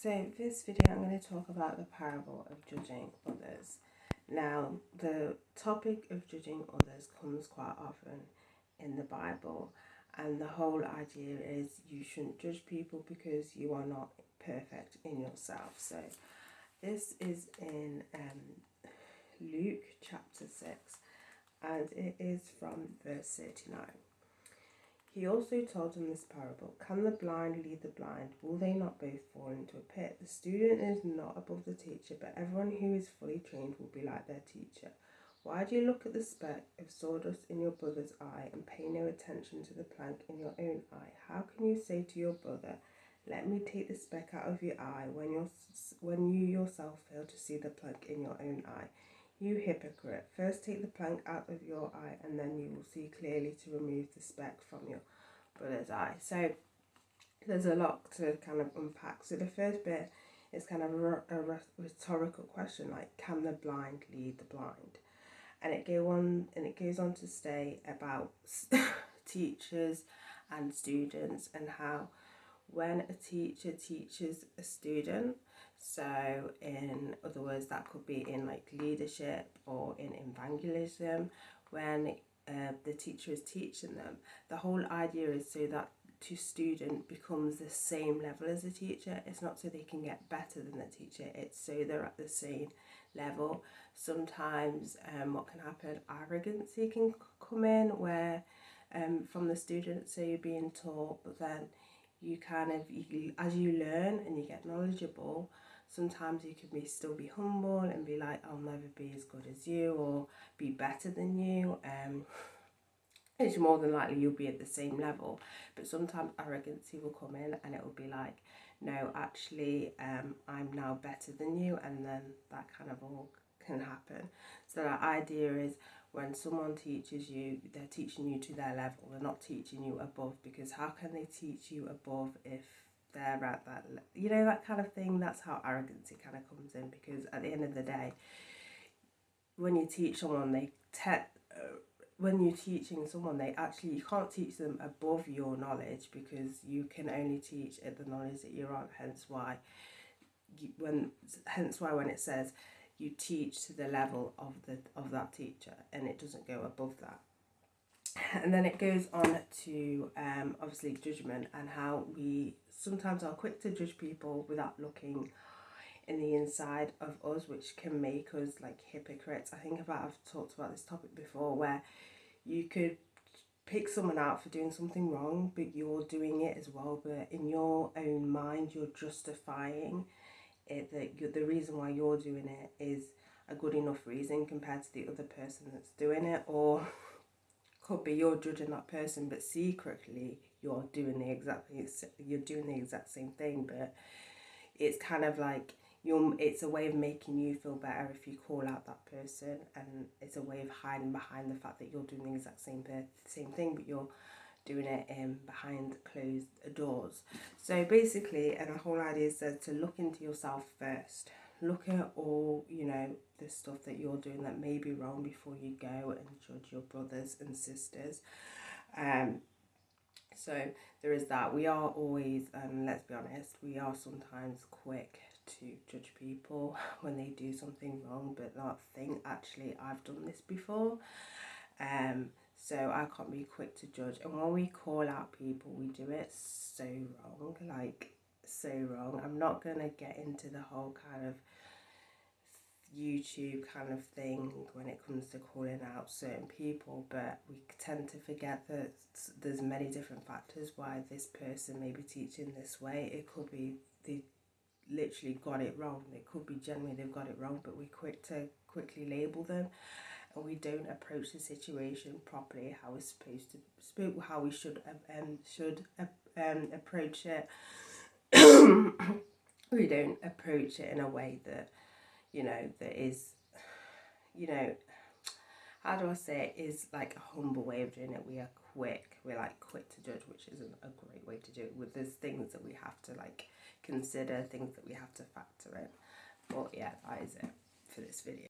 So this video I'm going to talk about the parable of judging others. Now the topic of judging others comes quite often in the Bible, and the whole idea is you shouldn't judge people because you are not perfect in yourself. So this is in Luke chapter 6, and it is from verse 39. He also told them this parable: Can the blind lead the blind? Will they not both fall into a pit? The student is not above the teacher, but everyone who is fully trained will be like their teacher. Why do you look at the speck of sawdust in your brother's eye and pay no attention to the plank in your own eye? How can you say to your brother, let me take the speck out of your eye, when you yourself fail to see the plank in your own eye? You hypocrite, first take the plank out of your eye, and then you will see clearly to remove the speck from your brother's eye. So there's a lot to kind of unpack. So the first bit is kind of a rhetorical question, like, can the blind lead the blind? And it goes on to say about teachers and students, and how when a teacher teaches a student, so in other words that could be in like leadership or in evangelism, when the teacher is teaching them, the whole idea is so that the student becomes the same level as the teacher. It's not so they can get better than the teacher, it's so they're at the same level. Sometimes what can happen, arrogancy can come in where from the student, so you're being taught, but then you kind of, as you learn and you get knowledgeable, sometimes you can still be humble and be like, I'll never be as good as you or be better than you. It's more than likely you'll be at the same level, but sometimes arrogancy will come in and it will be like, no, actually I'm now better than you, and then that kind of all can happen. So the idea is, when someone teaches you, they're teaching you to their level. They're not teaching you above, because how can they teach you above if they're at that, that kind of thing? That's how arrogancy kind of comes in, because at the end of the day, when you teach someone, when you're teaching someone, you can't teach them above your knowledge, because you can only teach at the knowledge that you're on. Hence why when it says you teach to the level of that teacher, and it doesn't go above that. And then it goes on to obviously judgment, and how we sometimes are quick to judge people without looking in the inside of us, which can make us like hypocrites. I've talked about this topic before, where you could pick someone out for doing something wrong, but you're doing it as well, but in your own mind you're justifying it, that the reason why you're doing it is a good enough reason compared to the other person that's doing it. Or could be you're judging that person, but secretly you're doing the exact same thing, but it's kind of like it's a way of making you feel better if you call out that person, and it's a way of hiding behind the fact that you're doing the exact same thing, but you're doing it behind closed doors. So basically, and the whole idea says to look into yourself first. Look at all, the stuff that you're doing that may be wrong before you go and judge your brothers and sisters. So there is that. We are always, let's be honest, we are sometimes quick to judge people when they do something wrong, but not think, actually, I've done this before. So I can't be quick to judge. And when we call out people, we do it so wrong, like so wrong. I'm not going to get into the whole kind of YouTube kind of thing when it comes to calling out certain people, but we tend to forget that there's many different factors why this person may be teaching this way. It could be they literally got it wrong. It could be genuinely they've got it wrong, but we're quick to quickly label them, and we don't approach the situation properly, how we're supposed to speak, how we should approach it. We don't approach it in a way that, that is, how do I say it, is like a humble way of doing it. We're like quick to judge, which isn't a great way to do it. There's things that we have to like consider, things that we have to factor in. But yeah, that is it for this video.